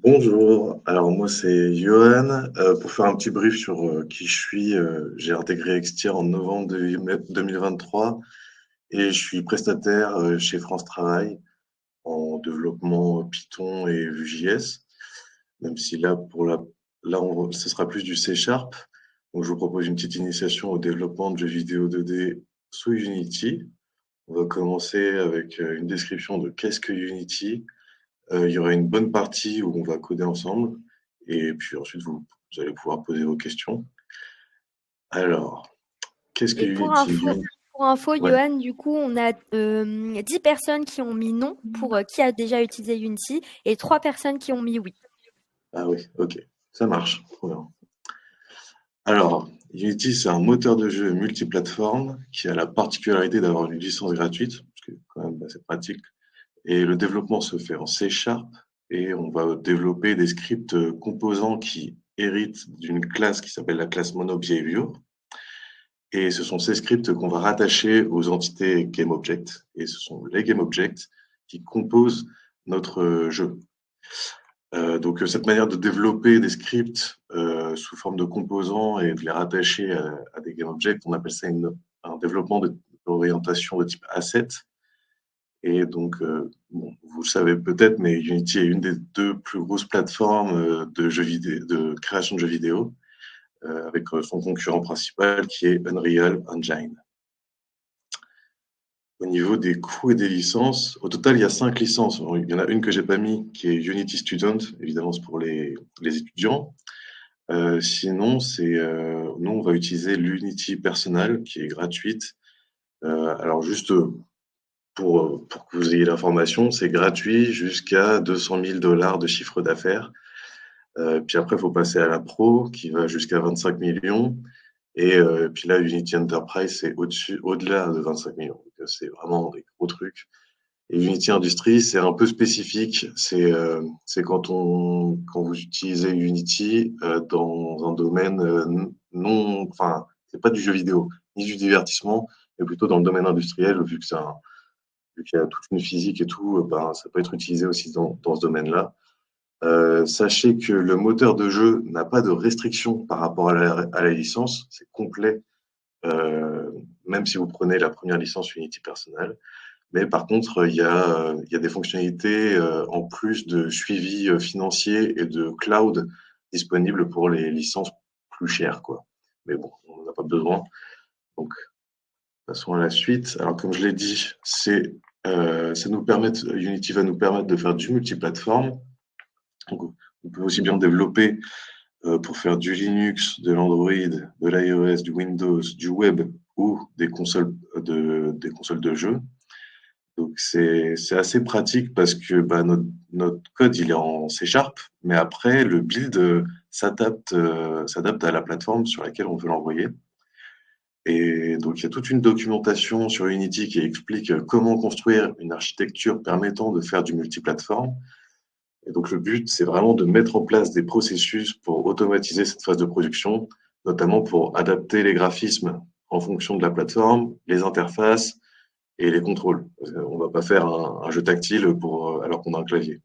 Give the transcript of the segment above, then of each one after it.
Bonjour, alors moi c'est Johan. Pour faire un petit brief sur qui je suis, j'ai intégré Extir en novembre 2023 et je suis prestataire chez France Travail en développement Python et Vue.js, même si ce sera plus du C Sharp. Donc je vous propose une petite initiation au développement de jeux vidéo 2D sous Unity. On va commencer avec une description de qu'est-ce que Unity. Il y aura une bonne partie où on va coder ensemble et puis ensuite vous allez pouvoir poser vos questions. Alors, qu'est-ce que Et pour Unity? info, pour info, Ouais. Johan, du coup, on a 10 personnes qui ont mis non pour qui a déjà utilisé Unity et 3 personnes qui ont mis oui. Ah oui, ok, ça marche. Trop bien. Alors, Unity, c'est un moteur de jeu multiplateforme qui a la particularité d'avoir une licence gratuite, parce que quand même c'est pratique. Et le développement se fait en C Sharp et on va développer des scripts composants qui héritent d'une classe qui s'appelle la classe MonoBehavior. Et ce sont ces scripts qu'on va rattacher aux entités GameObject. Et ce sont les GameObjects qui composent notre jeu. Donc cette manière de développer des scripts sous forme de composants et de les rattacher à des GameObjects, on appelle ça un développement d'orientation de type asset. Et donc, bon, vous le savez peut-être, mais Unity est une des deux plus grosses plateformes de jeux vidéo, de création de jeux vidéo, avec son concurrent principal qui est Unreal Engine. Au niveau des coûts et des licences, au total, il y a 5 licences. Il y en a une que j'ai pas mis, qui est Unity Student. Évidemment, c'est pour les étudiants. Sinon, nous, on va utiliser l'Unity Personal, qui est gratuite. Alors, juste pour que vous ayez l'information, c'est gratuit jusqu'à 200 000 dollars de chiffre d'affaires. Puis après, il faut passer à la Pro, qui va jusqu'à 25 millions. Et puis là, Unity Enterprise, c'est au-delà de 25 millions. Donc, c'est vraiment des gros trucs. Et Unity Industries, c'est un peu spécifique. C'est quand vous utilisez Unity dans un domaine non, enfin, c'est pas du jeu vidéo ni du divertissement, mais plutôt dans le domaine industriel, vu qu'il y a toute une physique et tout, ben, ça peut être utilisé aussi dans ce domaine-là. Sachez que le moteur de jeu n'a pas de restriction par rapport à la licence, c'est complet, euh, même si vous prenez la première licence Unity personnelle. Mais par contre, il y a des fonctionnalités en plus de suivi financier et de cloud disponibles pour les licences plus chères, quoi. Mais bon, on n'en a pas besoin. Donc, passons à la suite. Alors, comme je l'ai dit, Unity va nous permettre de faire du multiplateforme. Donc, on peut aussi bien développer pour faire du Linux, de l'Android, de l'iOS, du Windows, du web ou des consoles de jeux. Donc c'est assez pratique parce que bah, notre code il est en C Sharp, mais après le build s'adapte à la plateforme sur laquelle on veut l'envoyer. Et donc il y a toute une documentation sur Unity qui explique comment construire une architecture permettant de faire du multiplateforme. Et donc le but c'est vraiment de mettre en place des processus pour automatiser cette phase de production, notamment pour adapter les graphismes en fonction de la plateforme, les interfaces et les contrôles. On va pas faire un jeu tactile alors qu'on a un clavier.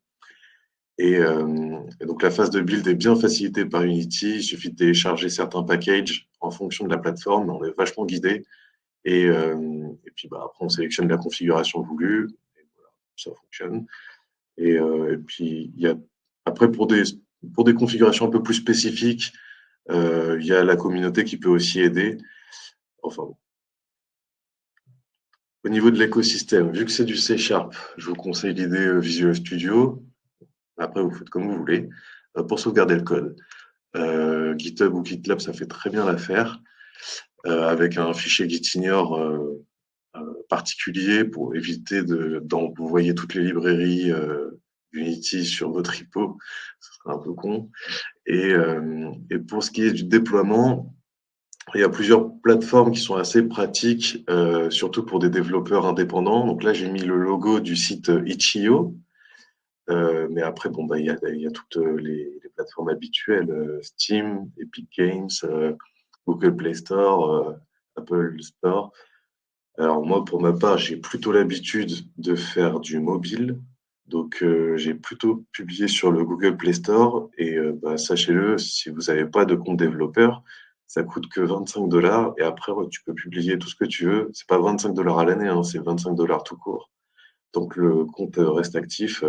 Et donc la phase de build est bien facilitée par Unity. Il suffit de télécharger certains packages en fonction de la plateforme. On est vachement guidé. Et puis bah, après, on sélectionne la configuration voulue. Et voilà, ça fonctionne. Et puis après pour des configurations un peu plus spécifiques, il y a la communauté qui peut aussi aider. Enfin, bon. Au niveau de l'écosystème, vu que c'est du C Sharp, je vous conseille l'idée Visual Studio. Après, vous faites comme vous voulez pour sauvegarder le code. GitHub ou GitLab, ça fait très bien l'affaire avec un fichier Gitignore particulier pour éviter d'envoyer toutes les librairies Unity sur votre repo. Ce serait un peu con. Et pour ce qui est du déploiement, il y a plusieurs plateformes qui sont assez pratiques, surtout pour des développeurs indépendants. Donc là, j'ai mis le logo du site Itch.io. Mais après, bon, bah, il y a toutes les plateformes habituelles, Steam, Epic Games, Google Play Store, Apple Store. Alors moi, pour ma part, j'ai plutôt l'habitude de faire du mobile. Donc, j'ai plutôt publié sur le Google Play Store et bah, sachez-le, si vous n'avez pas de compte développeur, ça coûte que 25 $ et après, ouais, tu peux publier tout ce que tu veux. C'est pas 25 $ à l'année, hein, c'est 25 $ tout court. Donc, le compte reste actif,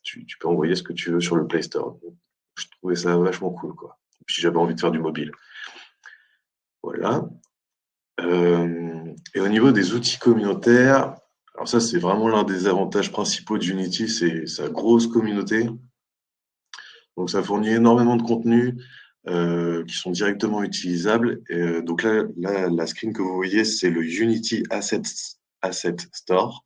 tu peux envoyer ce que tu veux sur le Play Store. Donc, je trouvais ça vachement cool, quoi. Puis j'avais envie de faire du mobile. Voilà. Et au niveau des outils communautaires, alors ça, c'est vraiment l'un des avantages principaux d'Unity, c'est sa grosse communauté. Donc ça fournit énormément de contenus qui sont directement utilisables. Et, donc là, la screen que vous voyez, c'est le Unity Asset Store.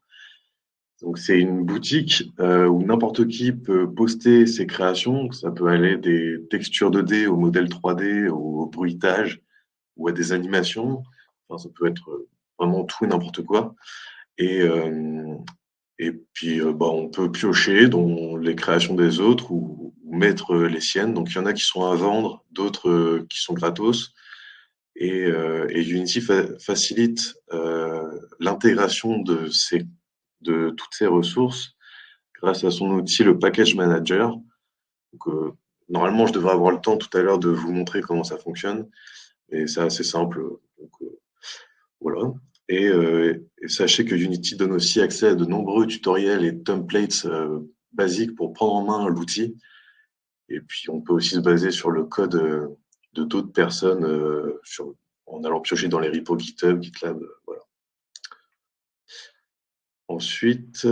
Donc c'est une boutique où n'importe qui peut poster ses créations. Ça peut aller des textures 2D au modèle 3D, au bruitage ou à des animations. Enfin, ça peut être vraiment tout et n'importe quoi. Et, puis, bah, on peut piocher dans les créations des autres ou mettre les siennes. Donc, il y en a qui sont à vendre, d'autres qui sont gratos. Et Unity facilite l'intégration de toutes ces ressources grâce à son outil, le Package Manager. Donc, normalement, je devrais avoir le temps tout à l'heure de vous montrer comment ça fonctionne. Et c'est assez simple. Donc, voilà. Et sachez que Unity donne aussi accès à de nombreux tutoriels et templates basiques pour prendre en main l'outil. Et puis, on peut aussi se baser sur le code de d'autres personnes en allant piocher dans les repos GitHub, GitLab. Voilà. Ensuite,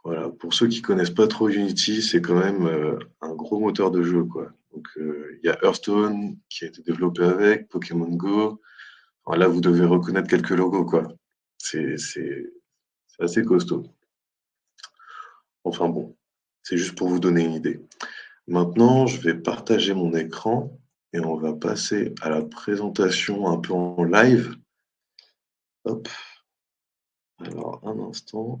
voilà, pour ceux qui connaissent pas trop Unity, c'est quand même un gros moteur de jeu, quoi. Donc, il y a Hearthstone qui a été développé avec, Pokémon Go. Alors là, vous devez reconnaître quelques logos, quoi. C'est assez costaud. Enfin bon, c'est juste pour vous donner une idée. Maintenant, je vais partager mon écran et on va passer à la présentation un peu en live. Hop. Alors, un instant.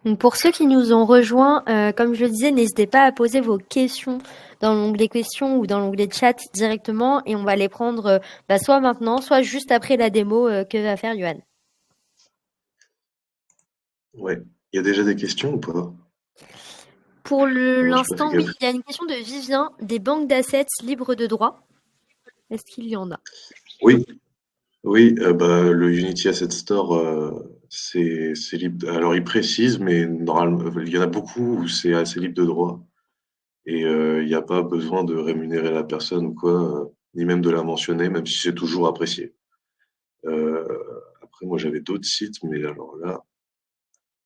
Donc pour ceux qui nous ont rejoints, comme je le disais, n'hésitez pas à poser vos questions dans l'onglet questions ou dans l'onglet chat directement et on va les prendre soit maintenant, soit juste après la démo que va faire Yoann. Ouais. Il y a déjà des questions ou pas? Pour Non, j'ai pas fait l'instant, oui, gaffe. il y a une question de Vivien, des banques d'assets libres de droit. Est-ce qu'il y en a? Oui, oui, bah, le Unity Asset Store, c'est libre. Alors, il précise, mais normalement, il y en a beaucoup où c'est assez libre de droit. Et il n'y a pas besoin de rémunérer la personne ou quoi, ni même de la mentionner, même si c'est toujours apprécié. Euh, Après, moi, j'avais d'autres sites, mais alors là,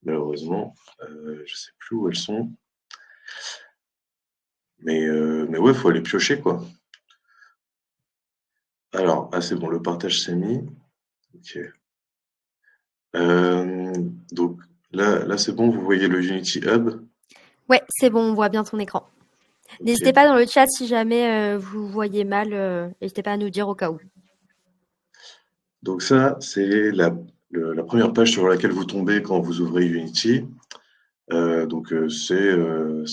malheureusement, je sais plus où elles sont. Mais ouais, faut aller piocher, quoi. Alors, ah, c'est bon, le partage s'est mis. Ok. Euh, donc là, c'est bon, vous voyez le Unity Hub. Ouais, c'est bon, on voit bien ton écran. N'hésitez Ok. pas dans le chat si jamais vous voyez mal, n'hésitez pas à nous dire au cas où. Donc ça, c'est la première page sur laquelle vous tombez quand vous ouvrez Unity. C'est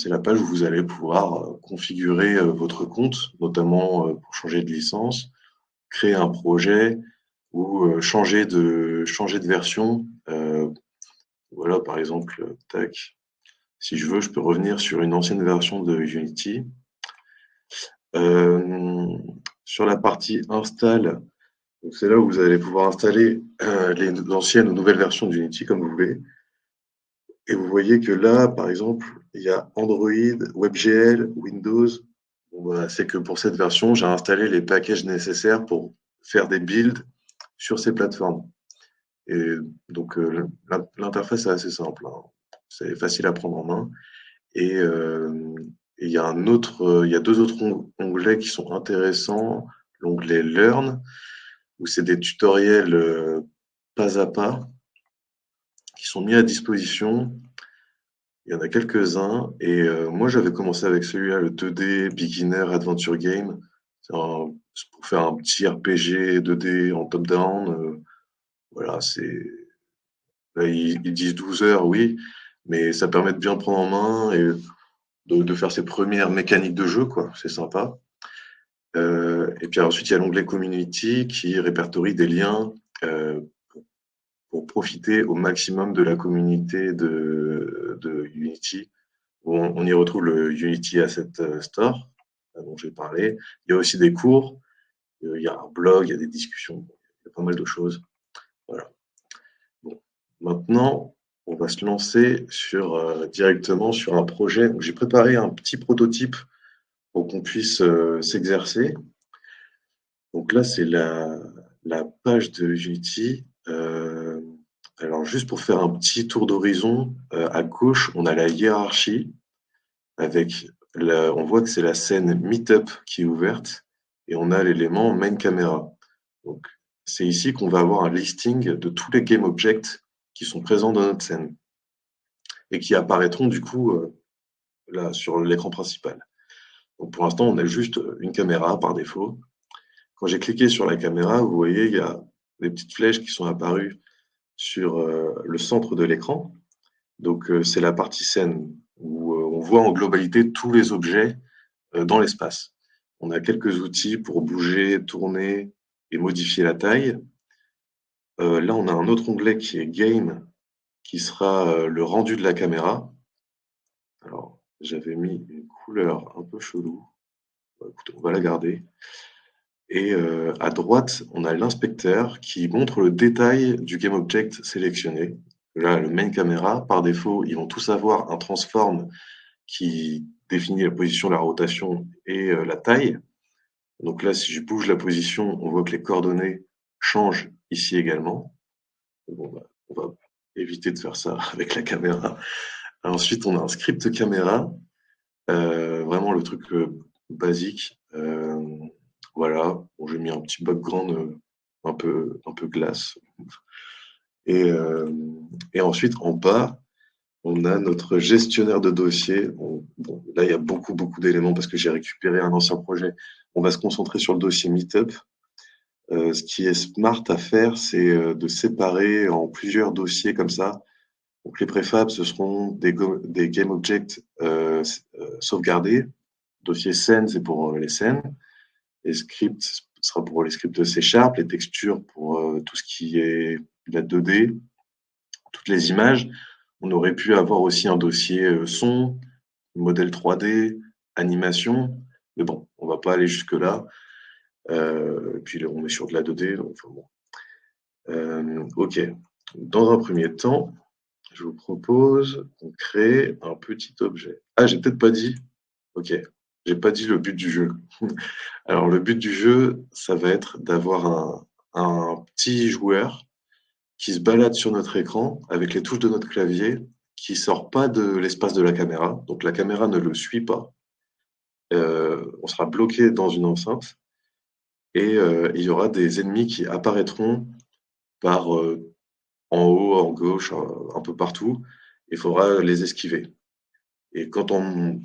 la page où vous allez pouvoir configurer votre compte, notamment pour changer de licence, créer un projet ou changer de version. Voilà, par exemple, tac. Si je veux, je peux revenir sur une ancienne version de Unity. Euh, sur la partie install, donc c'est là où vous allez pouvoir installer les anciennes ou nouvelles versions d'Unity comme vous voulez. Et vous voyez que là, par exemple, il y a Android, WebGL, Windows. Bon, voilà, c'est que pour cette version, j'ai installé les packages nécessaires pour faire des builds sur ces plateformes. Et donc, l'interface est assez simple, hein. C'est facile à prendre en main. Et il y a il y a deux autres onglets qui sont intéressants. L'onglet Learn, où c'est des tutoriels pas à pas qui sont mis à disposition. Il y en a quelques-uns et moi j'avais commencé avec celui-là, le 2D Beginner Adventure Game. C'est pour faire un petit RPG 2D en top-down. Voilà, là, ils disent 12 heures, oui, mais ça permet de bien prendre en main et de faire ses premières mécaniques de jeu, quoi. C'est sympa. Et puis ensuite, il y a l'onglet Community qui répertorie des liens pour profiter au maximum de la communauté de Unity. On y retrouve le Unity Asset Store, dont j'ai parlé. Il y a aussi des cours, il y a un blog, il y a des discussions, il y a pas mal de choses. Voilà. Bon. Maintenant, on va se lancer directement sur un projet. J'ai préparé un petit prototype pour qu'on puisse s'exercer. Donc là, c'est la page de Unity. Alors, juste pour faire un petit tour d'horizon, à gauche, on a la hiérarchie avec on voit que c'est la scène Meetup qui est ouverte et on a l'élément Main Camera. Donc, c'est ici qu'on va avoir un listing de tous les game objects qui sont présents dans notre scène et qui apparaîtront du coup là sur l'écran principal. Donc, pour l'instant, on a juste une caméra par défaut. Quand j'ai cliqué sur la caméra, vous voyez, il y a des petites flèches qui sont apparues sur le centre de l'écran. Donc, c'est la partie scène où on voit en globalité tous les objets dans l'espace. On a quelques outils pour bouger, tourner et modifier la taille. Là, on a un autre onglet qui est Game, qui sera le rendu de la caméra. Alors, j'avais mis une couleur un peu chelou. Écoute, on va la garder. Et à droite, on a l'inspecteur qui montre le détail du GameObject sélectionné. Là, le main camera, par défaut, ils vont tous avoir un transform qui définit la position, la rotation et la taille. Donc là, si je bouge la position, on voit que les coordonnées changent ici également. Bon, bah, on va éviter de faire ça avec la caméra. Ensuite, on a un script caméra, vraiment le truc basique. Voilà, bon, j'ai mis un petit background un peu glace. Et ensuite, en bas, on a notre gestionnaire de dossier. Bon, là, il y a beaucoup d'éléments parce que j'ai récupéré un ancien projet. On va se concentrer sur le dossier Meetup. Ce qui est smart à faire, c'est de séparer en plusieurs dossiers comme ça. Donc, les préfabs, ce seront des game objects sauvegardés. Dossier scène, c'est pour les scènes. Les scripts, ce sera pour les scripts C#, les textures pour tout ce qui est la 2D, toutes les images. On aurait pu avoir aussi un dossier son, modèle 3D, animation, mais bon, on va pas aller jusque-là. Puis là, on est sur de la 2D, donc enfin bon. Ok. Dans un premier temps, je vous propose qu'on crée un petit objet. Ah, j'ai peut-être pas dit. Ok. J'ai pas dit le but du jeu. Alors, le but du jeu, ça va être d'avoir un petit joueur qui se balade sur notre écran avec les touches de notre clavier, qui sort pas de l'espace de la caméra. Donc, la caméra ne le suit pas. On sera bloqué dans une enceinte et il y aura des ennemis qui apparaîtront par en haut, en gauche, un peu partout. Il faudra les esquiver. Et quand on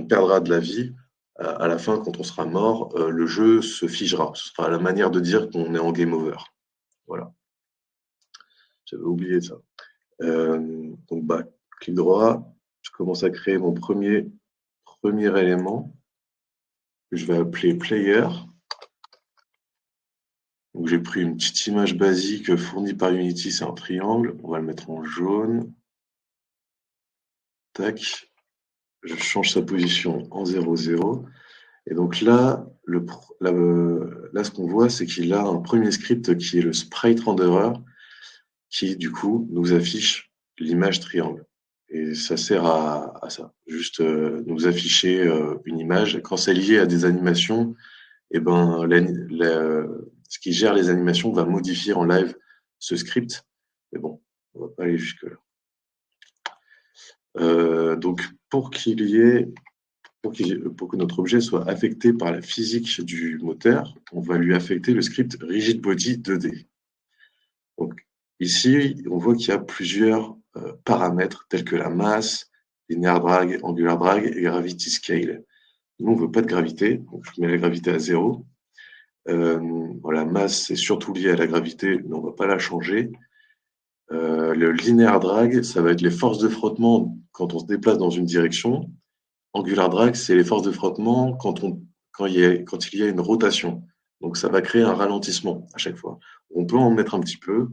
perdra de la vie, à la fin, quand on sera mort, le jeu se figera. Ce sera la manière de dire qu'on est en game over. Voilà. J'avais oublié ça. Donc, bah, clic droit, je commence à créer mon premier élément que je vais appeler player. Donc, j'ai pris une petite image basique fournie par Unity, c'est un triangle. On va le mettre en jaune. Tac. Je change sa position en 0, 0. Et donc là, ce qu'on voit, c'est qu'il a un premier script qui est le sprite renderer, qui du coup nous affiche l'image triangle. Et ça sert à ça, juste nous afficher une image. Quand c'est lié à des animations, et ben ce qui gère les animations va modifier en live ce script. Mais bon, on va pas aller jusque là. Donc pour que notre objet soit affecté par la physique du moteur, on va lui affecter le script rigidbody 2D. Donc ici, on voit qu'il y a plusieurs paramètres tels que la masse, linear drag, angular drag et gravity scale. Nous, on ne veut pas de gravité, donc je mets la gravité à 0. La masse, c'est surtout lié à la gravité, mais on ne va pas la changer. Le linear drag, ça va être les forces de frottement quand on se déplace dans une direction. Angular drag, c'est les forces de frottement quand il y a une rotation. Donc ça va créer un ralentissement à chaque fois. On peut en mettre un petit peu.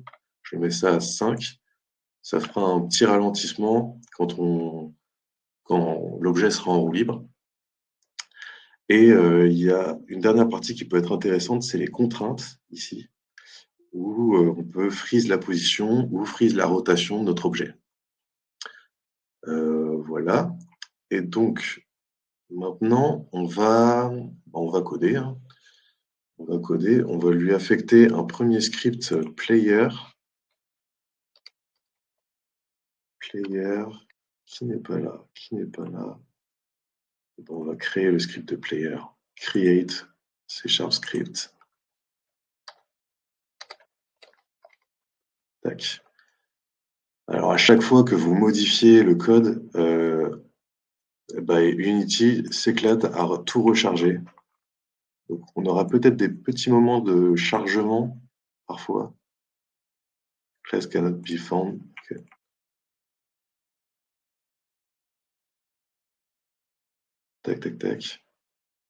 je mets ça à 5, ça fera un petit ralentissement quand l'objet sera en roue libre. Et il y a une dernière partie qui peut être intéressante, c'est les contraintes, ici, où on peut freeze la position ou freeze la rotation de notre objet. Voilà. Et donc, maintenant, on va coder, hein. On va coder, on va lui affecter un premier script player qui n'est pas là, Et on va créer le script de player, create C# script. Tac. Alors à chaque fois que vous modifiez le code, Unity s'éclate à tout recharger. Donc on aura peut-être des petits moments de chargement parfois. Class cannot be found. Okay. Tac, tac, tac.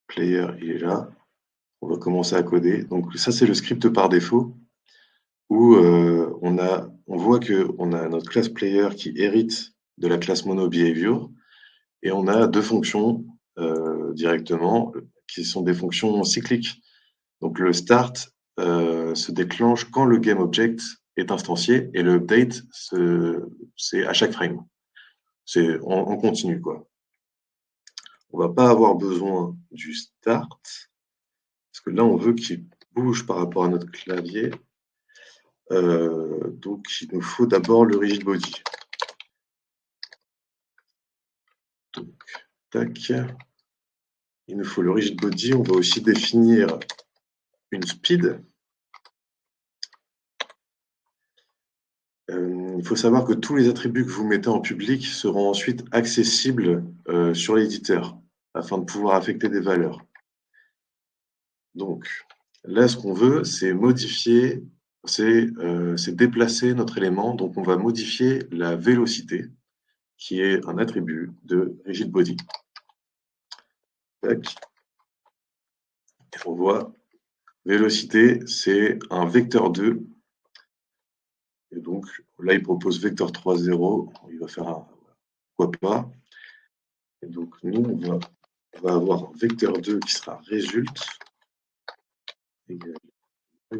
Player, il est là. On va commencer à coder. Donc ça, c'est le script par défaut où on voit qu'on a notre classe player qui hérite de la classe monoBehavior et on a deux fonctions directement qui sont des fonctions cycliques. Donc le start se déclenche quand le GameObject est instancié et le update, c'est à chaque frame. C'est en continu, quoi. On va pas avoir besoin du start, parce que là, on veut qu'il bouge par rapport à notre clavier. Donc, il nous faut d'abord le rigid body. Donc, tac. Il nous faut le rigid body. On va aussi définir une speed. Il faut savoir que tous les attributs que vous mettez en public seront ensuite accessibles sur l'éditeur afin de pouvoir affecter des valeurs. Donc, là, ce qu'on veut, c'est modifier, c'est déplacer notre élément. Donc, on va modifier la vélocité, qui est un attribut de rigid body. Tac. Et on voit, vélocité, c'est un vecteur 2. Et donc, là, il propose vecteur 3, 0. Il va faire un pourquoi pas. Et donc, nous, on va avoir un vecteur 2 qui sera résulte égal à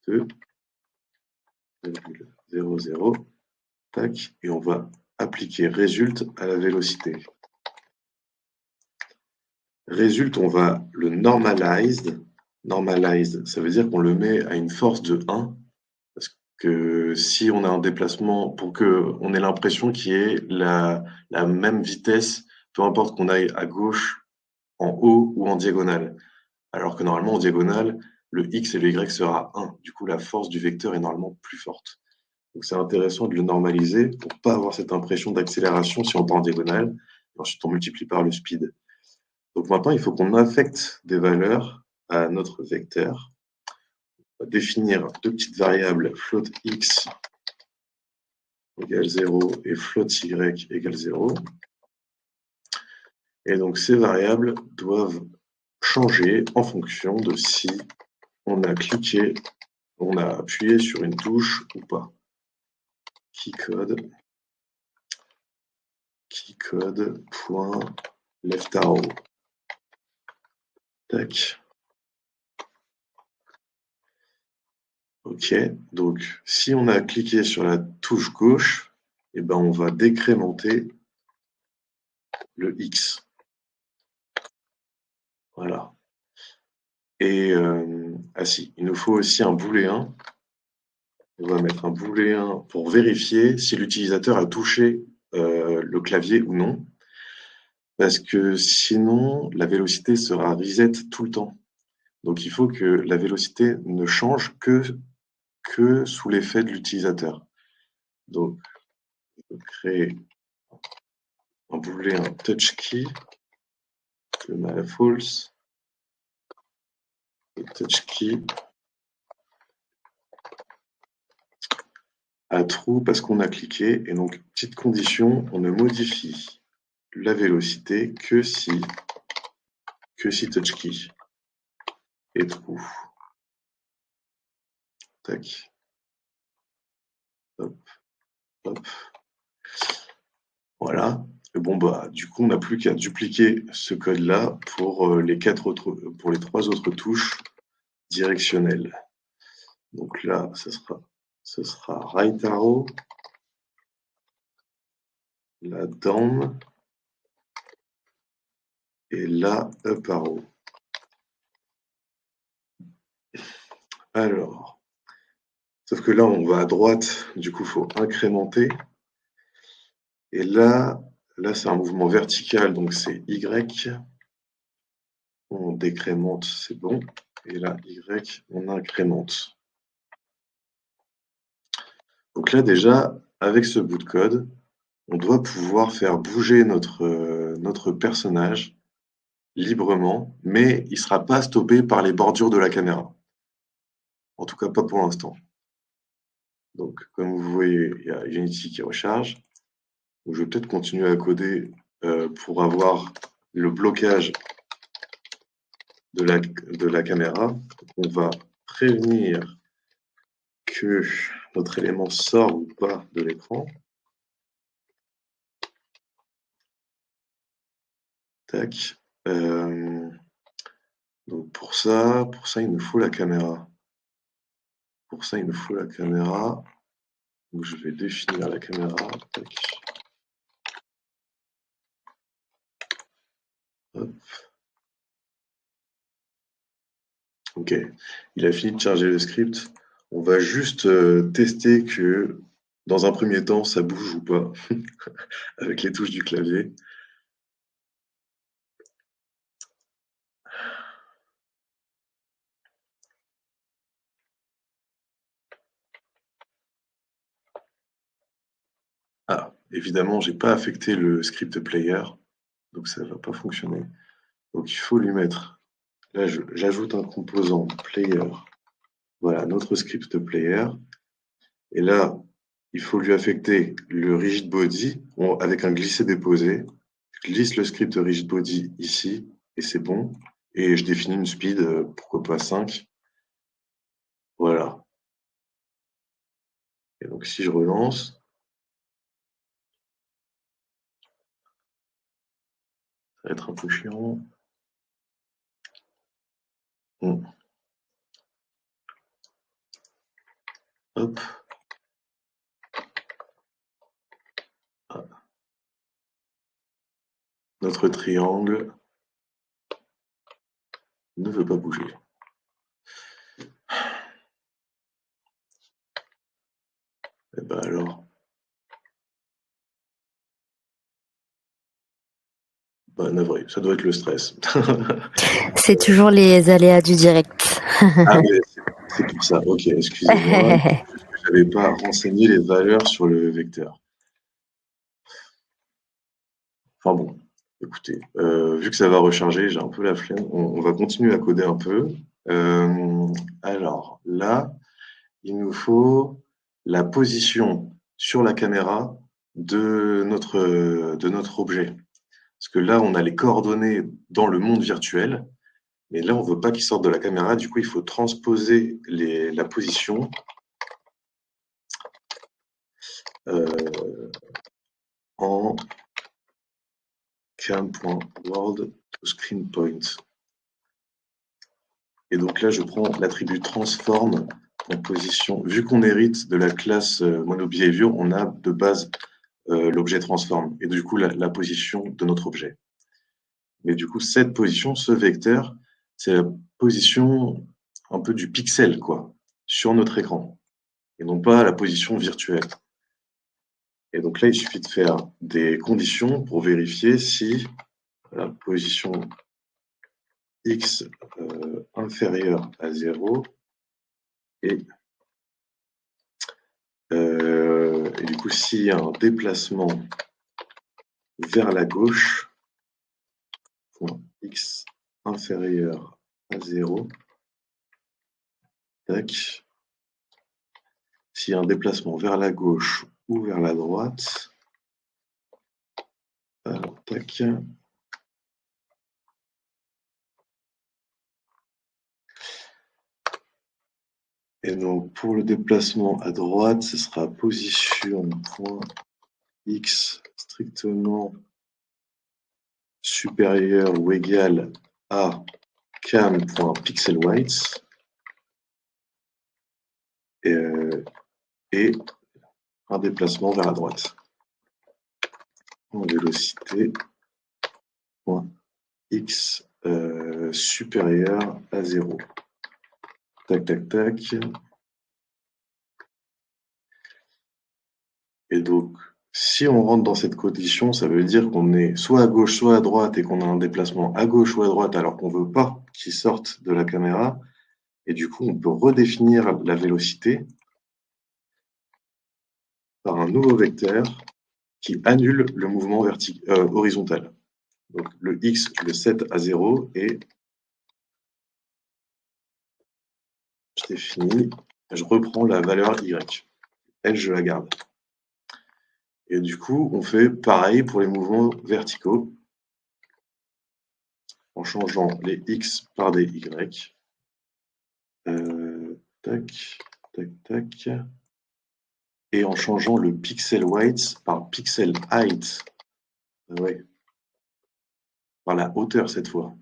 2,00. Tac. Et on va appliquer résulte à la vélocité. Résulte, on va le normalized. Normalized, ça veut dire qu'on le met à une force de 1. Parce que si on a un déplacement, pour qu'on ait l'impression qu'il y ait la même vitesse, peu importe qu'on aille à gauche, en haut ou en diagonale. Alors que normalement, en diagonale, le x et le y sera 1. Du coup, la force du vecteur est normalement plus forte. Donc c'est intéressant de le normaliser pour ne pas avoir cette impression d'accélération si on part en diagonale. Et ensuite, on multiplie par le speed. Donc maintenant, il faut qu'on affecte des valeurs à notre vecteur. On va définir deux petites variables, float x égale 0 et float y égale 0. Et donc ces variables doivent changer en fonction de si on a cliqué, on a appuyé sur une touche ou pas. Keycode.leftArrow. Tac. OK, donc si on a cliqué sur la touche gauche, eh ben, on va décrémenter le X. Voilà. Et il nous faut aussi un booléen. On va mettre un booléen pour vérifier si l'utilisateur a touché le clavier ou non. Parce que sinon, la vélocité sera reset tout le temps. Donc il faut que la vélocité ne change que sous l'effet de l'utilisateur. Donc, je vais créer un booléen touchKey, je mets à false, et touchKey à true parce qu'on a cliqué. Et donc, petite condition, on ne modifie la vélocité que si touchKey est true. Tac. Hop, hop. Voilà. Et bon, bah, du coup, on n'a plus qu'à dupliquer ce code-là pour les pour les 3 autres touches directionnelles. Donc là, ce sera right arrow, là down et là up arrow. Alors, sauf que là, on va à droite, du coup, il faut incrémenter. Et là, c'est un mouvement vertical, donc c'est Y. On décrémente, c'est bon. Et là, Y, on incrémente. Donc là, déjà, avec ce bout de code, on doit pouvoir faire bouger notre personnage librement, mais il ne sera pas stoppé par les bordures de la caméra. En tout cas, pas pour l'instant. Donc, comme vous voyez, il y a Unity qui recharge. Donc, je vais peut-être continuer à coder pour avoir le blocage de la caméra. Donc, on va prévenir que notre élément sort ou pas de l'écran. Tac. Donc pour ça, il nous faut la caméra. Pour ça, il nous faut la caméra. Donc je vais définir la caméra. Tac. Hop. Ok, il a fini de charger le script. On va juste tester que dans un premier temps, ça bouge ou pas avec les touches du clavier. Ah, évidemment, j'ai pas affecté le script player, donc ça va pas fonctionner. Donc il faut lui mettre. Là, j'ajoute un composant player. Voilà, notre script player. Et là, il faut lui affecter le rigid body avec un glisser-déposer. Je glisse le script rigid body ici, et c'est bon. Et je définis une speed, pourquoi pas 5. Voilà. Et donc si je relance, ça va être un peu chiant. Hop. Ah. Notre triangle ne veut pas bouger. Eh ben alors, bah navré, ça doit être le stress. C'est toujours les aléas du direct. Ah oui, c'est pour ça. Ok, excusez-moi. Je n'avais pas renseigné les valeurs sur le vecteur. Enfin bon, écoutez, vu que ça va recharger, j'ai un peu la flemme. On va continuer à coder un peu. Alors là, il nous faut la position sur la caméra de notre objet. Parce que là, on a les coordonnées dans le monde virtuel, mais là, on ne veut pas qu'il sorte de la caméra. Du coup, il faut transposer la position en cam.world to screen point. Et donc là, je prends l'attribut transform en position. Vu qu'on hérite de la classe MonoBehavior, on a de base l'objet transform et du coup la position de notre objet. Mais du coup, cette position, ce vecteur, c'est la position un peu du pixel, quoi, sur notre écran, et non pas la position virtuelle. Et donc là, il suffit de faire des conditions pour vérifier si la position x inférieure à 0 et du coup, s'il y a un déplacement vers la gauche, point x inférieur à 0, tac. S'il y a un déplacement vers la gauche ou vers la droite, alors tac. Et donc, pour le déplacement à droite, ce sera position point X strictement supérieur ou égal à cam.pixelweights et un déplacement vers la droite. En vélocité point X supérieur à 0. Tac, tac, tac. Et donc, si on rentre dans cette condition, ça veut dire qu'on est soit à gauche, soit à droite et qu'on a un déplacement à gauche ou à droite alors qu'on ne veut pas qu'il sorte de la caméra. Et du coup, on peut redéfinir la vélocité par un nouveau vecteur qui annule le mouvement horizontal. Donc le X, je le set à 0 et je définis, je reprends la valeur Y. Elle, je la garde. Et du coup, on fait pareil pour les mouvements verticaux en changeant les X par des Y. Tac, tac, tac. Et en changeant le pixel weight par pixel height. Ouais. Par la hauteur cette fois.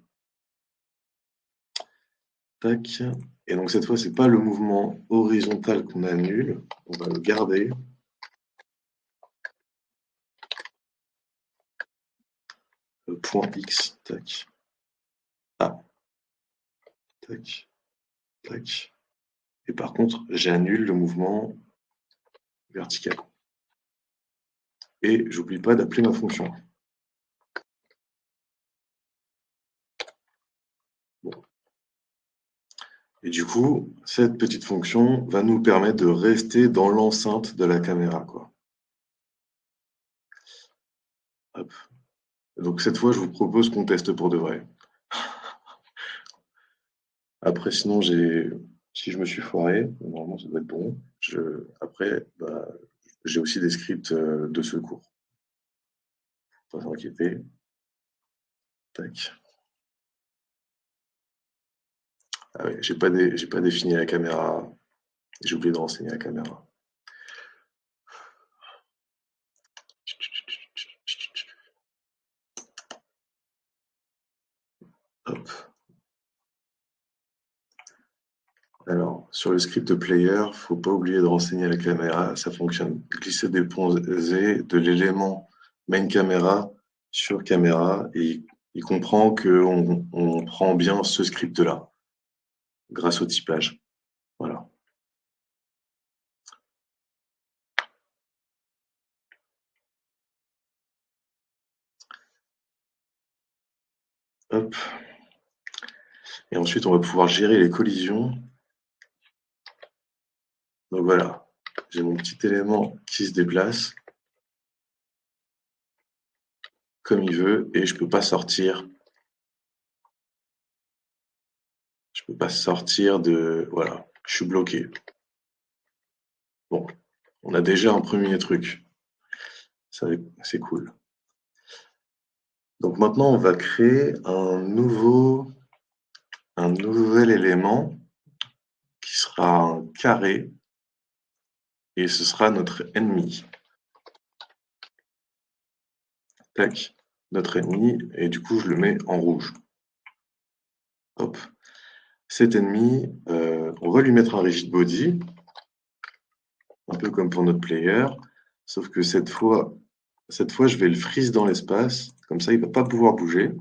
Tac. Et donc cette fois, c'est pas le mouvement horizontal qu'on annule. On va le garder. Le point X. Tac. Ah. Tac. Tac. Et par contre, j'annule le mouvement vertical. Et j'oublie pas d'appeler ma fonction. Bon. Et du coup, cette petite fonction va nous permettre de rester dans l'enceinte de la caméra, quoi. Hop. Donc cette fois, je vous propose qu'on teste pour de vrai. Après, sinon, si je me suis foiré, normalement, ça doit être bon. Après, j'ai aussi des scripts de secours. Pas s'inquiéter. Tac. Ah oui, j'ai pas défini la caméra. J'ai oublié de renseigner la caméra. Hop. Alors, sur le script player, faut pas oublier de renseigner la caméra. Ça fonctionne. Glisser des déposer de l'élément main camera sur caméra et il comprend qu'on prend bien ce script-là grâce au typage. Voilà. Hop. Et ensuite, on va pouvoir gérer les collisions. Donc voilà, j'ai mon petit élément qui se déplace comme il veut et je peux pas sortir. Je peux pas sortir de... Voilà, je suis bloqué. Bon, on a déjà un premier truc. C'est cool. Donc maintenant, on va créer un nouvel élément qui sera un carré et ce sera notre ennemi. Tac, notre ennemi, et du coup, je le mets en rouge. Hop. Cet ennemi, on va lui mettre un rigid body, un peu comme pour notre player, sauf que cette fois, je vais le freeze dans l'espace, comme ça, il ne va pas pouvoir bouger.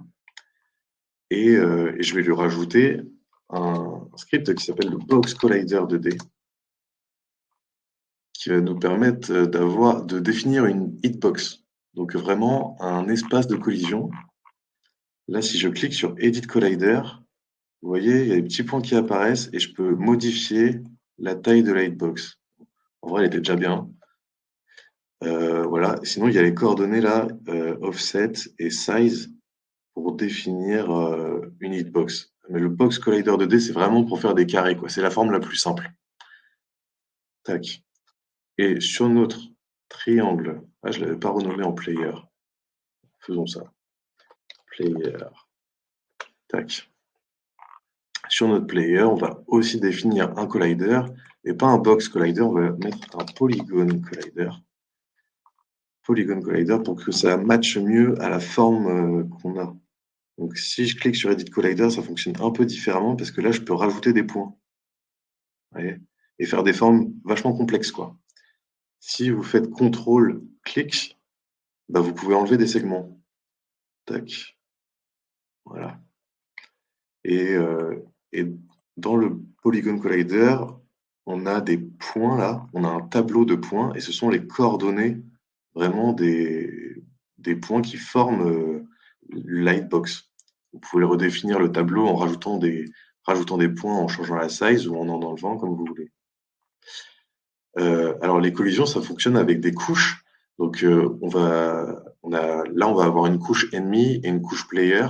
Et je vais lui rajouter un script qui s'appelle le Box Collider 2D, qui va nous permettre de définir une hitbox, donc vraiment un espace de collision. Là, si je clique sur Edit Collider, vous voyez, il y a des petits points qui apparaissent et je peux modifier la taille de la hitbox. En vrai, elle était déjà bien. Voilà. Sinon, il y a les coordonnées là, offset et size pour définir une hitbox. Mais le Box Collider 2D, c'est vraiment pour faire des carrés, quoi. C'est la forme la plus simple. Tac. Et sur notre triangle, je ne l'avais pas renommé en player. Faisons ça. Player. Tac. Sur notre player, on va aussi définir un collider et pas un box collider, on va mettre un polygon collider. Polygon collider pour que ça matche mieux à la forme qu'on a. Donc si je clique sur Edit Collider, ça fonctionne un peu différemment parce que là, je peux rajouter des points. Voyez, et faire des formes vachement complexes, quoi. Si vous faites CTRL-clic, bah, vous pouvez enlever des segments. Tac. Voilà. Et, et dans le Polygon Collider, on a des points là, on a un tableau de points et ce sont les coordonnées vraiment des points qui forment Lightbox. Vous pouvez redéfinir le tableau en rajoutant des points, en changeant la size ou en enlevant comme vous voulez. Alors les collisions, ça fonctionne avec des couches. Donc on va avoir une couche ennemi et une couche player.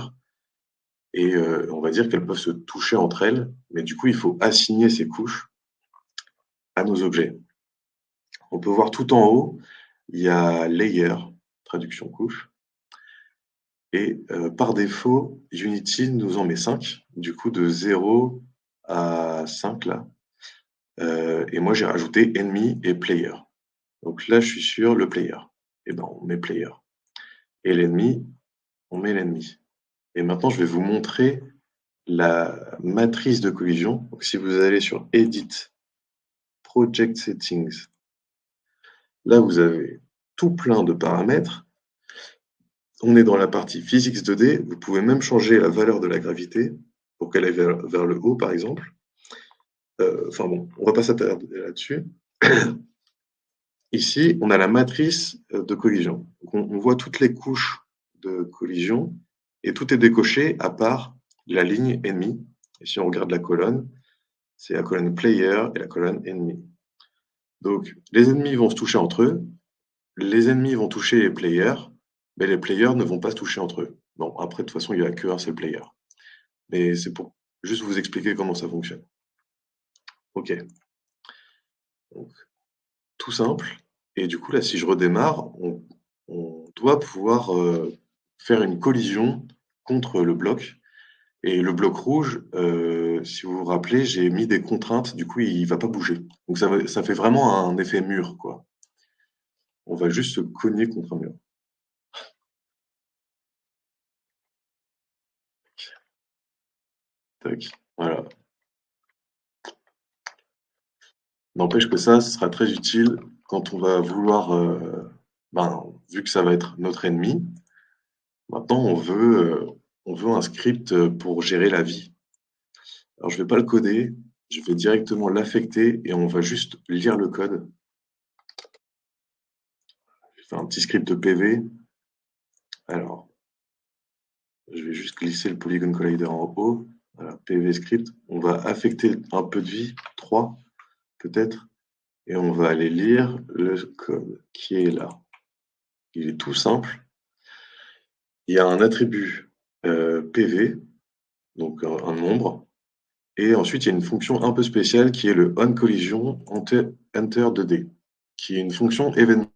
Et on va dire qu'elles peuvent se toucher entre elles, mais du coup, il faut assigner ces couches à nos objets. On peut voir tout en haut, il y a Layer, traduction couche, et par défaut, Unity nous en met 5, du coup de 0 à 5 là. Et moi, j'ai rajouté Enemy et Player. Donc là, je suis sur le Player. Et ben, on met Player. Et l'ennemi, on met l'ennemi. Et maintenant, je vais vous montrer la matrice de collision. Donc, si vous allez sur Edit, Project Settings, là, vous avez tout plein de paramètres. On est dans la partie Physics 2D. Vous pouvez même changer la valeur de la gravité pour qu'elle aille vers le haut, par exemple. Enfin bon, on va pas s'attarder là-dessus. Ici, on a la matrice de collision. Donc, on voit toutes les couches de collision et tout est décoché à part la ligne ennemie. Et si on regarde la colonne, c'est la colonne player et la colonne ennemi. Donc, les ennemis vont se toucher entre eux, les ennemis vont toucher les players, mais les players ne vont pas se toucher entre eux. Bon, après, de toute façon, il n'y a qu'un seul player. Mais c'est pour juste vous expliquer comment ça fonctionne. Ok. Donc, tout simple. Et du coup, là, si je redémarre, on doit pouvoir faire une collision contre le bloc. Et le bloc rouge, si vous vous rappelez, j'ai mis des contraintes, du coup, il ne va pas bouger. Donc ça fait vraiment un effet mur, quoi. On va juste se cogner contre un mur. Tac, voilà. N'empêche que ça, ce sera très utile quand on va vouloir, vu que ça va être notre ennemi, maintenant on veut un script pour gérer la vie. Alors je ne vais pas le coder, je vais directement l'affecter et on va juste lire le code. Je vais faire un petit script de PV. Alors, je vais juste glisser le Polygon Collider en haut. Voilà, PV script. On va affecter un peu de vie, 3 peut-être, et on va aller lire le code qui est là. Il est tout simple. Il y a un attribut PV, donc un nombre, et ensuite il y a une fonction un peu spéciale qui est le onCollision enter 2D, qui est une fonction événement.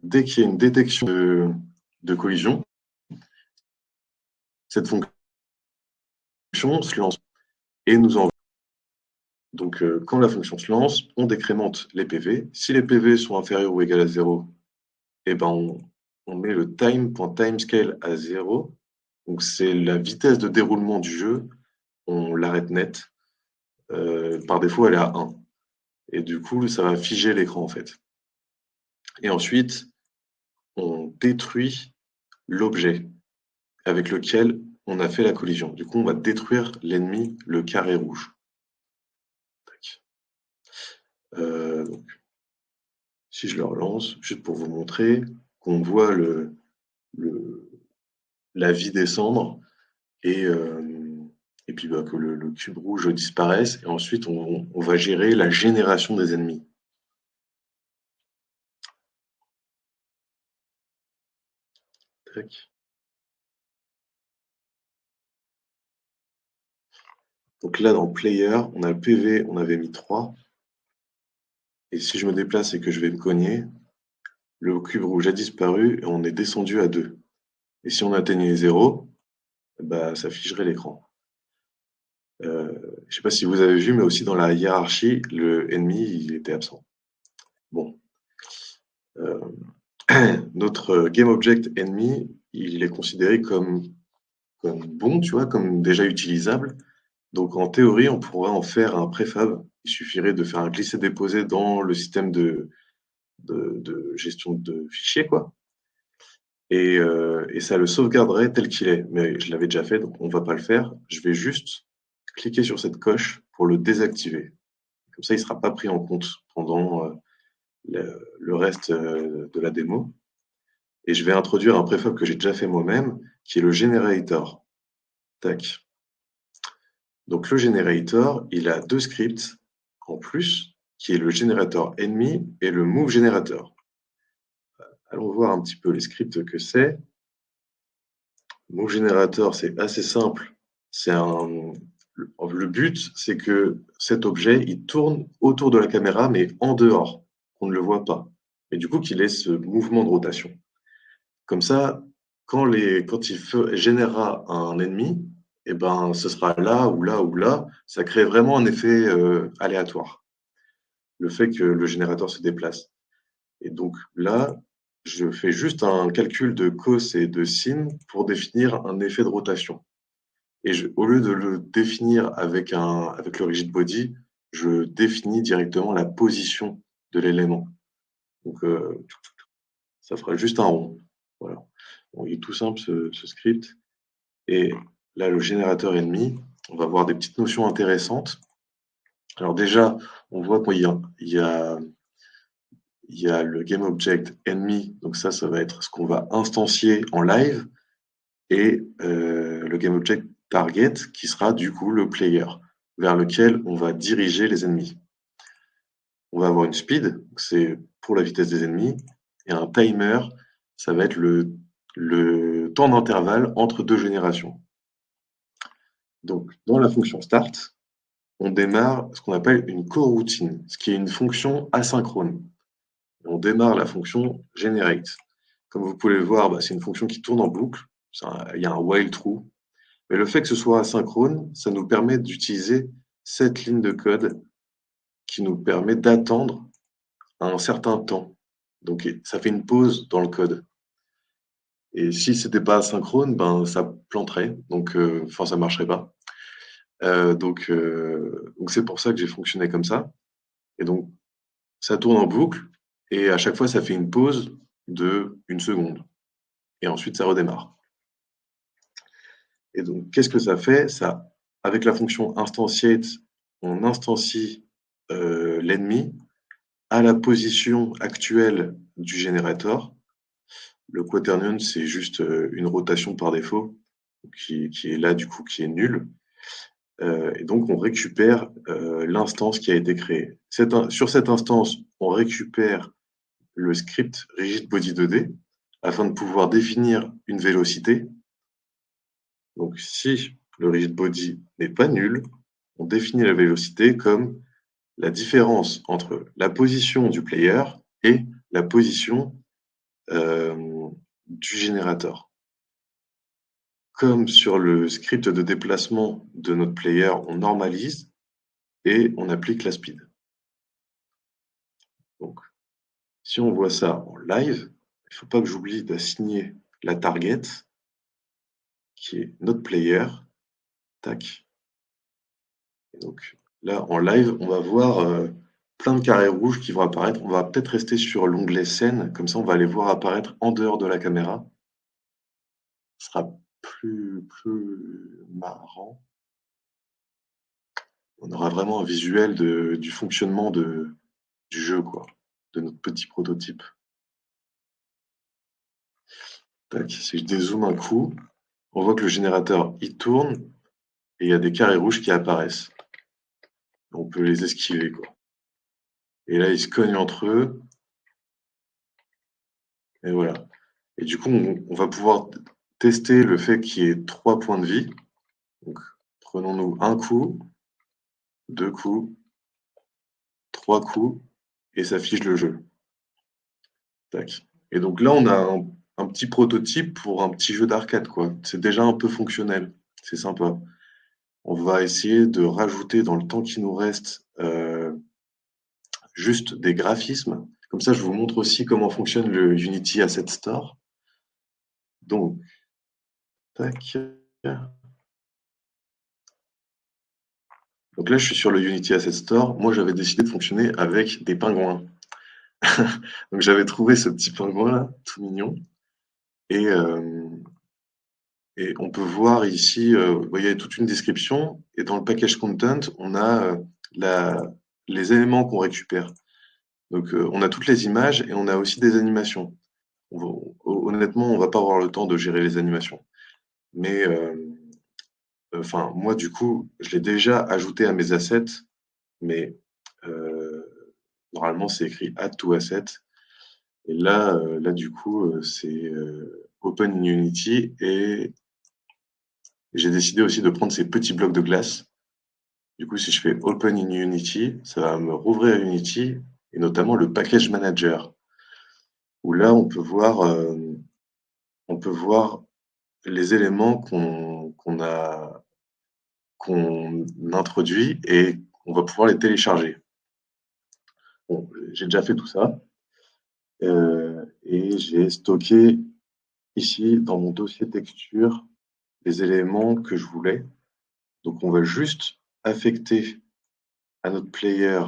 Dès qu'il y a une détection de collision, cette fonction se lance et nous envoie. Donc, quand la fonction se lance, on décrémente les PV. Si les PV sont inférieurs ou égaux à 0, eh ben on met le time.timescale à 0. Donc, c'est la vitesse de déroulement du jeu. On l'arrête net. Par défaut, elle est à 1. Et du coup, ça va figer l'écran, en fait. Et ensuite, on détruit l'objet avec lequel on a fait la collision. Du coup, on va détruire l'ennemi, le carré rouge. Donc, si je le relance, juste pour vous montrer qu'on voit la vie descendre et puis que le cube rouge disparaisse. Et ensuite, on va gérer la génération des ennemis. Tac. Donc là, dans Player, on a le PV, on avait mis 3. Et si je me déplace et que je vais me cogner, le cube rouge a disparu et on est descendu à 2. Et si on atteignait 0, bah, ça figerait l'écran. Je sais pas si vous avez vu, mais aussi dans la hiérarchie, le ennemi, il était absent. Bon, euh, notre GameObject ennemi, il est considéré comme bon, tu vois, comme déjà utilisable. Donc en théorie, on pourrait en faire un préfab. Il suffirait de faire un glisser-déposer dans le système de gestion de fichiers, quoi. Et ça le sauvegarderait tel qu'il est. Mais je l'avais déjà fait, donc on va pas le faire. Je vais juste cliquer sur cette coche pour le désactiver. Comme ça, il sera pas pris en compte pendant le reste de la démo. Et je vais introduire un préfab que j'ai déjà fait moi-même, qui est le generator. Tac. Donc le generator, il a deux scripts en plus, qui est le générateur ennemi et le move generator. Allons voir un petit peu les scripts que c'est. Move generator, c'est assez simple. Le but, c'est que cet objet, il tourne autour de la caméra, mais en dehors, qu'on ne le voit pas. Et du coup, qu'il ait ce mouvement de rotation. Comme ça, quand générera un ennemi, eh ben, ce sera là ou là ou là. Ça crée vraiment un effet aléatoire. Le fait que le générateur se déplace. Et donc là, je fais juste un calcul de cos et de sin pour définir un effet de rotation. Et au lieu de le définir avec le rigid body, je définis directement la position de l'élément. Donc ça fera juste un rond. Voilà. Bon, il est tout simple ce script. Et là, le générateur ennemi, on va voir des petites notions intéressantes. Alors déjà, on voit il y a le GameObject ennemi, donc ça va être ce qu'on va instancier en live, et le GameObject target, qui sera du coup le player, vers lequel on va diriger les ennemis. On va avoir une speed, c'est pour la vitesse des ennemis, et un timer, ça va être le temps d'intervalle entre deux générations. Donc, dans la fonction start, on démarre ce qu'on appelle une coroutine, ce qui est une fonction asynchrone. On démarre la fonction generate. Comme vous pouvez le voir, c'est une fonction qui tourne en boucle. Il y a un while true. Mais le fait que ce soit asynchrone, ça nous permet d'utiliser cette ligne de code qui nous permet d'attendre un certain temps. Donc, ça fait une pause dans le code. Et si c'était pas asynchrone, ça planterait. Donc, ça marcherait pas. Donc c'est pour ça que j'ai fonctionné comme ça. Et donc, ça tourne en boucle. Et à chaque fois, ça fait une pause de 1 seconde. Et ensuite, ça redémarre. Et donc, qu'est-ce que ça fait? Ça, avec la fonction instantiate, on instancie l'ennemi à la position actuelle du générateur. Le quaternion, c'est juste une rotation par défaut, qui est là, du coup, qui est nulle. Et donc, on récupère l'instance qui a été créée. Sur cette instance, on récupère le script rigidbody 2D afin de pouvoir définir une vélocité. Donc, si le rigidbody n'est pas nul, on définit la vélocité comme la différence entre la position du player et la position du générateur. Comme sur le script de déplacement de notre player, on normalise et on applique la speed. Donc, si on voit ça en live, il ne faut pas que j'oublie d'assigner la target, qui est notre player. Tac. Et donc, là, en live, on va voir plein de carrés rouges qui vont apparaître. On va peut-être rester sur l'onglet scène, comme ça on va les voir apparaître en dehors de la caméra. Ce sera plus marrant. On aura vraiment un visuel du fonctionnement du jeu, quoi, de notre petit prototype. Tac, si je dézoome un coup, on voit que le générateur, il tourne et il y a des carrés rouges qui apparaissent. On peut les esquiver, quoi. Et là, ils se cognent entre eux. Et voilà. Et du coup, on va pouvoir tester le fait qu'il y ait 3 points de vie. Donc, prenons-nous un coup, 2 coups, 3 coups, et ça fiche le jeu. Tac. Et donc là, on a un petit prototype pour un petit jeu d'arcade, quoi. C'est déjà un peu fonctionnel. C'est sympa. On va essayer de rajouter dans le temps qui nous reste juste des graphismes. Comme ça, je vous montre aussi comment fonctionne le Unity Asset Store. Donc, tac. Donc là, je suis sur le Unity Asset Store. Moi, j'avais décidé de fonctionner avec des pingouins. Donc j'avais trouvé ce petit pingouin là, tout mignon. Et, euh, et on peut voir ici, il y a toute une description. Et dans le package content, on a la, les éléments qu'on récupère. Donc on a toutes les images et on a aussi des animations. Honnêtement, on va pas avoir le temps de gérer les animations. Mais enfin, moi, du coup, je l'ai déjà ajouté à mes assets, mais normalement, c'est écrit Add to Asset. Et là du coup, c'est Open in Unity et j'ai décidé aussi de prendre ces petits blocs de glace. Du coup, si je fais Open in Unity, ça va me rouvrir Unity et notamment le Package Manager, où là, on peut voir les éléments qu'on introduit et on va pouvoir les télécharger. Bon, j'ai déjà fait tout ça et j'ai stocké ici dans mon dossier texture les éléments que je voulais. Donc on va juste affecter à notre player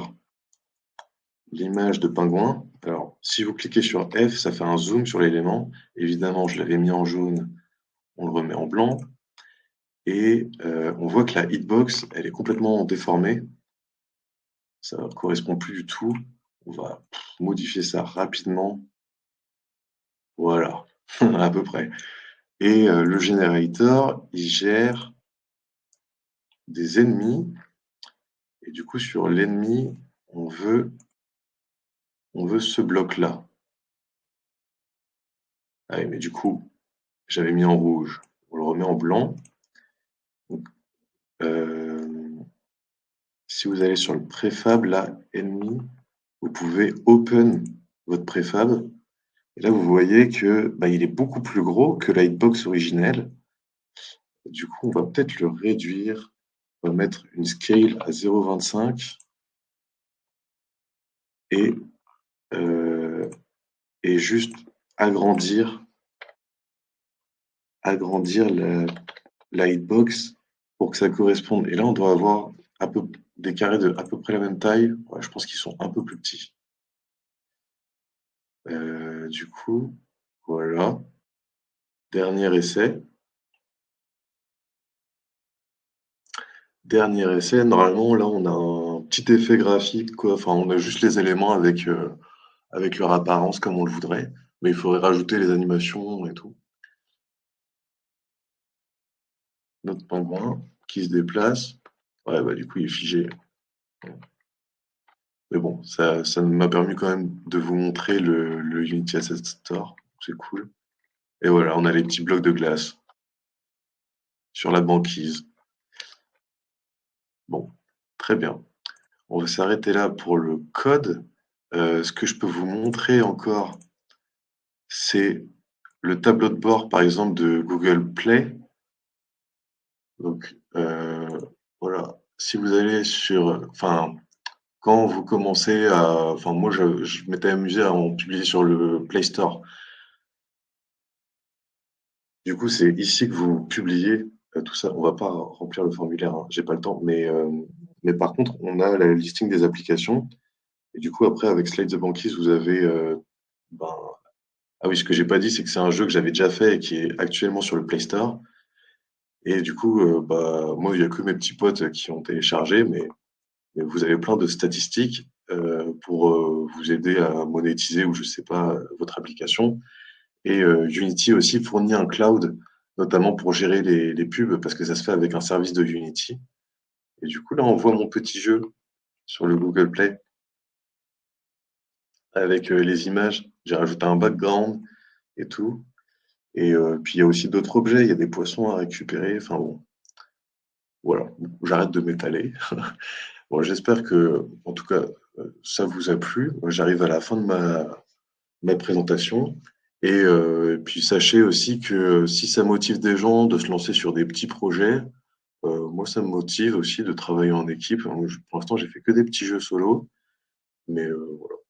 l'image de pingouin. Alors si vous cliquez sur F, ça fait un zoom sur l'élément. Évidemment, je l'avais mis en jaune, on le remet en blanc. Et on voit que la hitbox, elle est complètement déformée. Ça ne correspond plus du tout. On va modifier ça rapidement. Voilà, à peu près. Et le generator, il gère des ennemis. Et du coup, sur l'ennemi, on veut ce bloc-là. Ah oui, mais du coup, j'avais mis en rouge. On le remet en blanc. Donc, si vous allez sur le préfab, là, ennemi, vous pouvez open votre préfab. Et là, vous voyez que bah, il est beaucoup plus gros que la hitbox originelle. Du coup, on va peut-être le réduire. On va mettre une scale à 0,25 et, euh, et juste agrandir la hitbox pour que ça corresponde. Et là, on doit avoir des carrés de à peu près la même taille. Ouais, je pense qu'ils sont un peu plus petits. Du coup, voilà. Dernier essai. Dernier essai. Normalement, là, on a un petit effet graphique, quoi. Enfin, on a juste les éléments avec leur apparence comme on le voudrait. Mais il faudrait rajouter les animations et tout. Notre pingouin qui se déplace. Ouais, bah, du coup, il est figé. Mais bon, ça m'a permis quand même de vous montrer le Unity Asset Store. C'est cool. Et voilà, on a les petits blocs de glace sur la banquise. Bon, très bien. On va s'arrêter là pour le code. Ce que je peux vous montrer encore, c'est le tableau de bord, par exemple, de Google Play. Donc, voilà. Si vous allez sur, enfin, quand vous commencez à, enfin, moi, je m'étais amusé à en publier sur le Play Store. Du coup, c'est ici que vous publiez tout ça. On va pas remplir le formulaire, hein, j'ai pas le temps, mais par contre, on a la listing des applications. Et du coup, après, avec Slide the Banquise, vous avez, ben, ah oui, ce que j'ai pas dit, c'est que c'est un jeu que j'avais déjà fait et qui est actuellement sur le Play Store. Et du coup, bah, moi, il y a que mes petits potes qui ont téléchargé, mais vous avez plein de statistiques pour vous aider à monétiser ou je sais pas votre application. Et Unity aussi fournit un cloud, notamment pour gérer les pubs, parce que ça se fait avec un service de Unity. Et du coup, là, on voit mon petit jeu sur le Google Play avec les images. J'ai rajouté un background et tout. Et puis, il y a aussi d'autres objets. Il y a des poissons à récupérer. Enfin bon, voilà. J'arrête de m'étaler. Bon, j'espère que, en tout cas, ça vous a plu. J'arrive à la fin de ma présentation. Et puis sachez aussi que si ça motive des gens de se lancer sur des petits projets, Moi, ça me motive aussi de travailler en équipe. Pour l'instant, j'ai fait que des petits jeux solo, mais voilà.